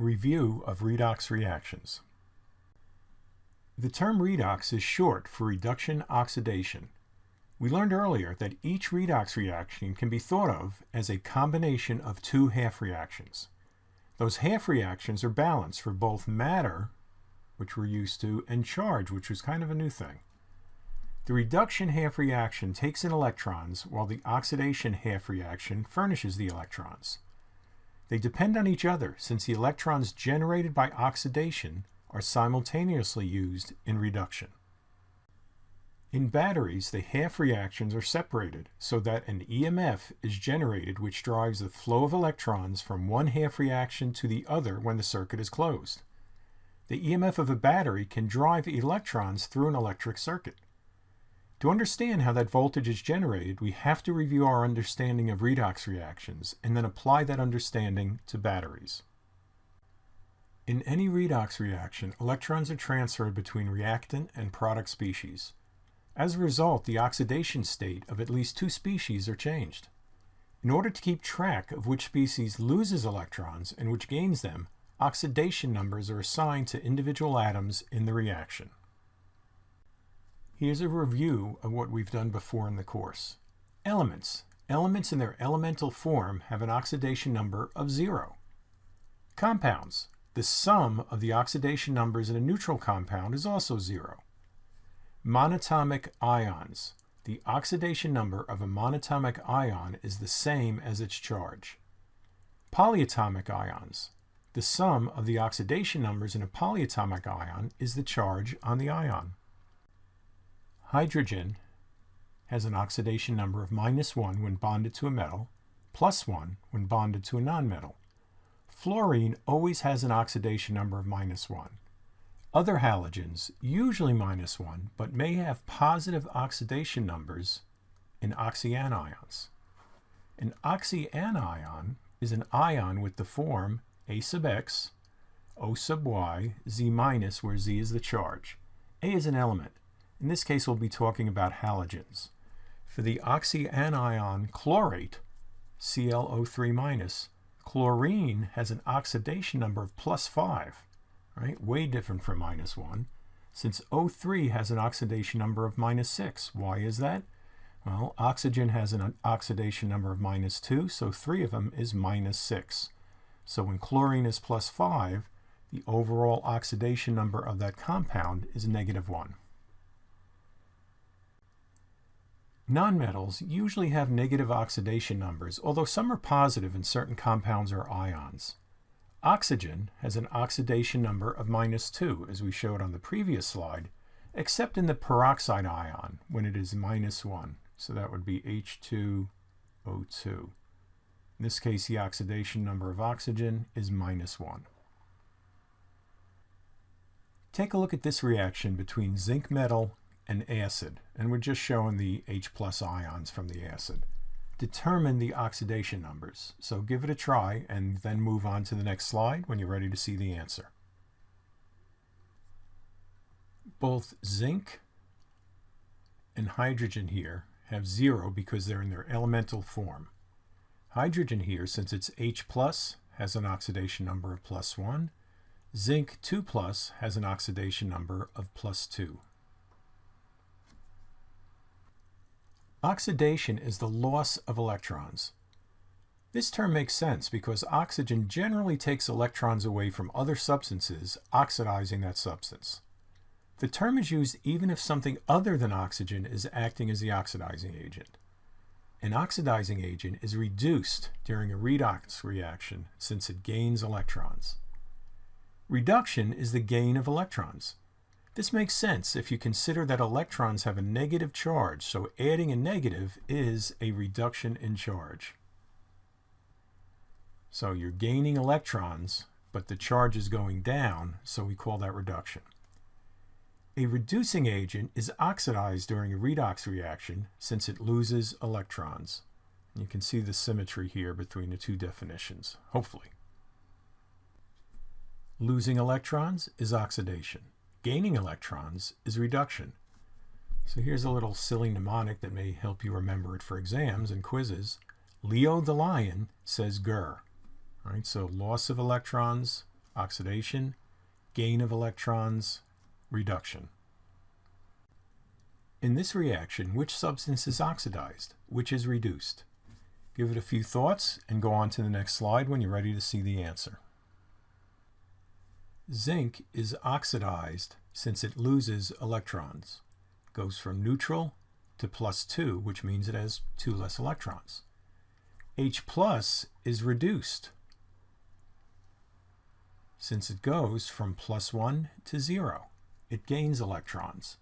Review of redox reactions. The term redox is short for reduction oxidation. We learned earlier that each redox reaction can be thought of as a combination of two half reactions. Those half reactions are balanced for both matter, which we're used to, and charge, which was kind of a new thing. The reduction half reaction takes in electrons, while the oxidation half reaction furnishes the electrons. They depend on each other since the electrons generated by oxidation are simultaneously used in reduction. In batteries, the half reactions are separated so that an EMF is generated which drives the flow of electrons from one half reaction to the other when the circuit is closed. The EMF of a battery can drive electrons through an electric circuit. To understand how that voltage is generated, we have to review our understanding of redox reactions and then apply that understanding to batteries. In any redox reaction, electrons are transferred between reactant and product species. As a result, the oxidation state of at least two species are changed. In order to keep track of which species loses electrons and which gains them, oxidation numbers are assigned to individual atoms in the reaction. Here's a review of what we've done before in the course. Elements. Elements in their elemental form have an oxidation number of 0. Compounds. The sum of the oxidation numbers in a neutral compound is also 0. Monatomic ions. The oxidation number of a monatomic ion is the same as its charge. Polyatomic ions. The sum of the oxidation numbers in a polyatomic ion is the charge on the ion. Hydrogen has an oxidation number of -1 when bonded to a metal, +1 when bonded to a nonmetal. Fluorine always has an oxidation number of -1. Other halogens, usually -1, but may have positive oxidation numbers in oxyanions. An oxyanion is an ion with the form A sub x, O sub y, Z minus, where Z is the charge. A is an element. In this case, we'll be talking about halogens. For the oxyanion chlorate, ClO3-, chlorine has an oxidation number of +5, right? Way different from -1, since O3 has an oxidation number of -6. Why is that? Well, oxygen has an oxidation number of -2, so 3 of them is -6. So when chlorine is +5, the overall oxidation number of that compound is -1. Nonmetals usually have negative oxidation numbers, although some are positive and certain compounds are ions. Oxygen has an oxidation number of -2, as we showed on the previous slide, except in the peroxide ion when it is -1. So that would be H2O2. In this case, the oxidation number of oxygen is -1. Take a look at this reaction between zinc metal and acid, and we're just showing the H+ ions from the acid. Determine the oxidation numbers. So give it a try and then move on to the next slide when you're ready to see the answer. Both zinc and hydrogen here have 0 because they're in their elemental form. Hydrogen here, since it's H+, has an oxidation number of +1. Zinc 2+ has an oxidation number of +2. Oxidation is the loss of electrons. This term makes sense because oxygen generally takes electrons away from other substances, oxidizing that substance. The term is used even if something other than oxygen is acting as the oxidizing agent. An oxidizing agent is reduced during a redox reaction since it gains electrons. Reduction is the gain of electrons. This makes sense if you consider that electrons have a negative charge, so adding a negative is a reduction in charge. So you're gaining electrons, but the charge is going down, so we call that reduction. A reducing agent is oxidized during a redox reaction since it loses electrons. You can see the symmetry here between the two definitions, hopefully. Losing electrons is oxidation. Gaining electrons is reduction. So here's a little silly mnemonic that may help you remember it for exams and quizzes. Leo the lion says grr. All right, so loss of electrons, oxidation, gain of electrons, reduction. In this reaction, which substance is oxidized? Which is reduced? Give it a few thoughts and go on to the next slide when you're ready to see the answer. Zinc is oxidized since it loses electrons. It goes from neutral to +2, which means it has 2 less electrons. H+ is reduced since it goes from +1 to 0. It gains electrons.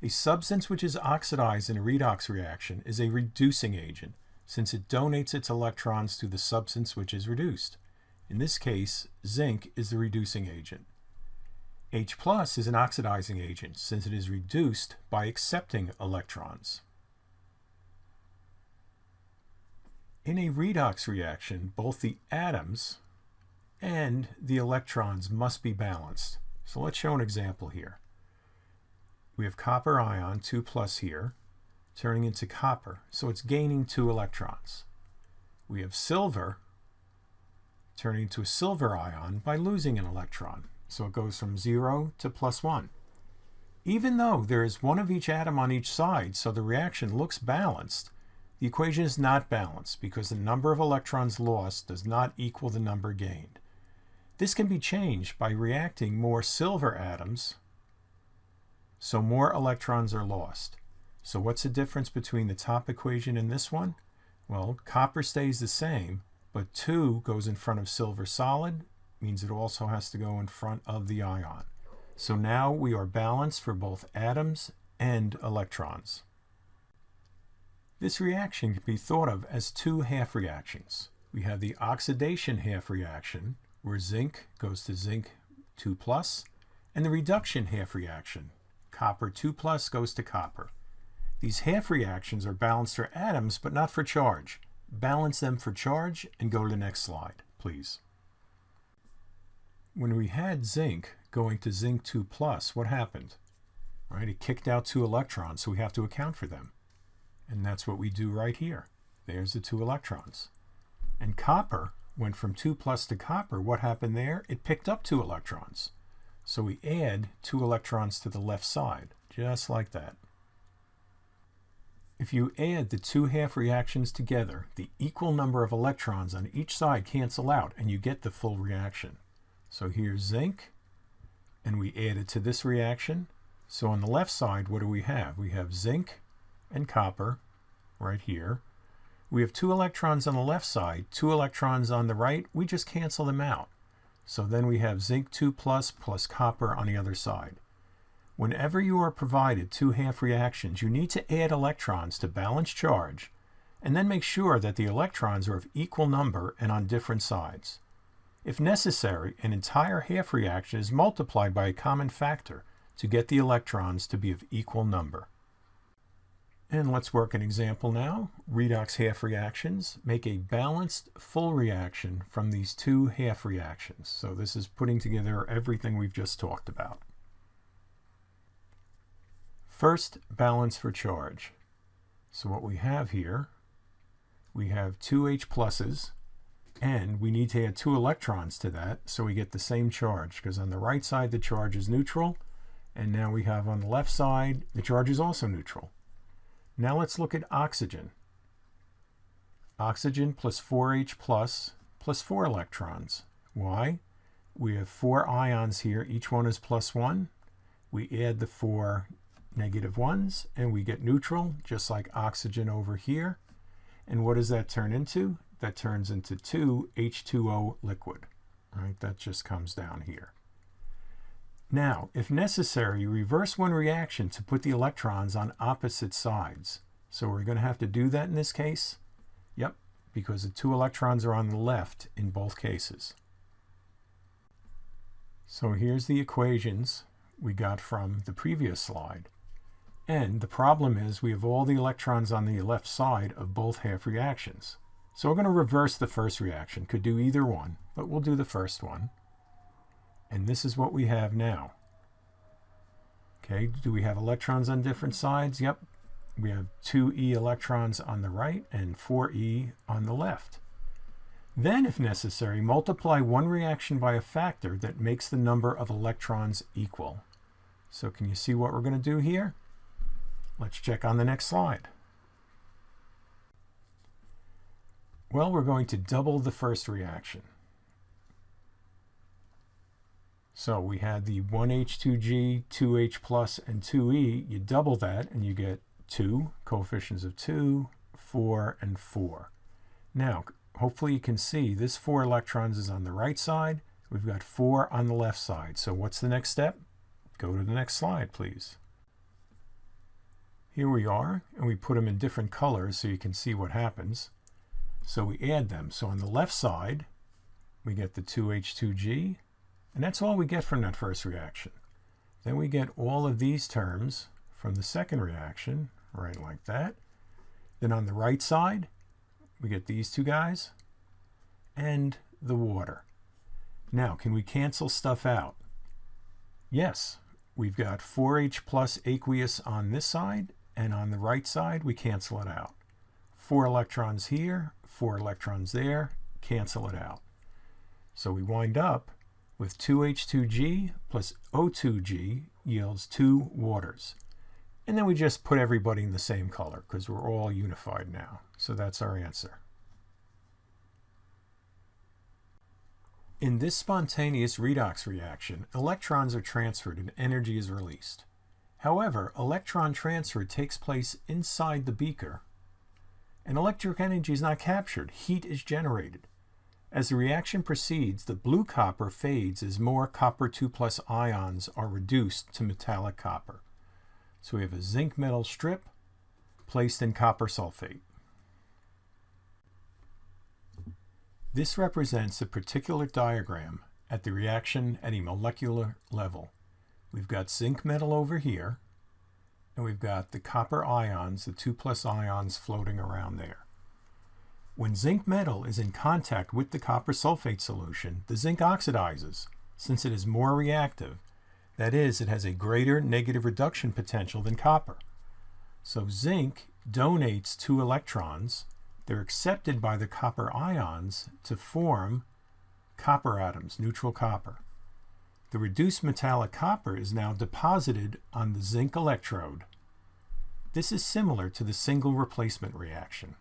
A substance which is oxidized in a redox reaction is a reducing agent, since it donates its electrons to the substance which is reduced. In this case, zinc is the reducing agent. H+ is an oxidizing agent, since it is reduced by accepting electrons. In a redox reaction, both the atoms and the electrons must be balanced. So let's show an example here. We have copper ion, 2+ here, turning into copper, so it's gaining 2 electrons. We have silver turning into a silver ion by losing an electron, so it goes from 0 to +1. Even though there is one of each atom on each side, so the reaction looks balanced, the equation is not balanced because the number of electrons lost does not equal the number gained. This can be changed by reacting more silver atoms, so more electrons are lost. So what's the difference between the top equation and this one? Well, copper stays the same, but 2 goes in front of silver solid, means it also has to go in front of the ion. So now we are balanced for both atoms and electrons. This reaction can be thought of as 2 half reactions. We have the oxidation half reaction, where zinc goes to zinc 2+, and the reduction half reaction, copper 2+ goes to copper. These half reactions are balanced for atoms, but not for charge. Balance them for charge and go to the next slide, please. When we had zinc going to zinc 2+, what happened? Right, it kicked out 2 electrons, so we have to account for them. And that's what we do right here. There's the 2 electrons. And copper went from 2+ to copper. What happened there? It picked up 2 electrons. So we add 2 electrons to the left side, just like that. If you add the 2 half reactions together, the equal number of electrons on each side cancel out and you get the full reaction. So here's zinc, and we add it to this reaction. So on the left side, what do we have? We have zinc and copper right here. We have 2 electrons on the left side, 2 electrons on the right. We just cancel them out. So then we have zinc 2+ plus copper on the other side. Whenever you are provided 2 half reactions, you need to add electrons to balance charge, and then make sure that the electrons are of equal number and on different sides. If necessary, an entire half reaction is multiplied by a common factor to get the electrons to be of equal number. And let's work an example now. Redox half reactions make a balanced full reaction from these 2 half reactions. So this is putting together everything we've just talked about. First, balance for charge. So what we have here, we have 2 H+, and we need to add 2 electrons to that so we get the same charge, because on the right side the charge is neutral, and now we have on the left side the charge is also neutral. Now let's look at oxygen. Oxygen plus 4H plus 4 electrons. Why? We have 4 ions here, each one is +1. We add the 4 -1s and we get neutral, just like oxygen over here. And what does that turn into? That turns into 2 H2O liquid. Right? That just comes down here. Now, if necessary, reverse one reaction to put the electrons on opposite sides. So we're going to have to do that in this case. Yep, because the 2 electrons are on the left in both cases. So here's the equations we got from the previous slide. And the problem is we have all the electrons on the left side of both half reactions. So we're going to reverse the first reaction. Could do either one, but we'll do the first one. And this is what we have now. Okay, do we have electrons on different sides? Yep. We have 2e electrons on the right and 4e on the left. Then, if necessary, multiply one reaction by a factor that makes the number of electrons equal. So can you see what we're going to do here? Let's check on the next slide. Well, we're going to double the first reaction. So we had the 1H2G, 2H plus, and 2E. You double that and you get 2, coefficients of 2, 4, and 4. Now, hopefully you can see this 4 electrons is on the right side. We've got 4 on the left side. So what's the next step? Go to the next slide, please. Here we are, and we put them in different colors so you can see what happens. So we add them. So on the left side, we get the 2H2G, and that's all we get from that first reaction. Then we get all of these terms from the second reaction, right like that. Then on the right side, we get these two guys and the water. Now, can we cancel stuff out? Yes, we've got 4H plus aqueous on this side, and on the right side, we cancel it out. 4 electrons here, 4 electrons there, cancel it out. So we wind up with 2H2G plus O2G yields 2 waters. And then we just put everybody in the same color because we're all unified now. So that's our answer. In this spontaneous redox reaction, electrons are transferred and energy is released. However, electron transfer takes place inside the beaker, and electric energy is not captured. Heat is generated. As the reaction proceeds, the blue copper fades as more copper 2+ ions are reduced to metallic copper. So we have a zinc metal strip placed in copper sulfate. This represents a particular diagram at the reaction at a molecular level. We've got zinc metal over here, and we've got the copper ions, the 2+ ions floating around there. When zinc metal is in contact with the copper sulfate solution, the zinc oxidizes, since it is more reactive. That is, it has a greater negative reduction potential than copper. So zinc donates 2 electrons. They're accepted by the copper ions to form copper atoms, neutral copper. The reduced metallic copper is now deposited on the zinc electrode. This is similar to the single replacement reaction.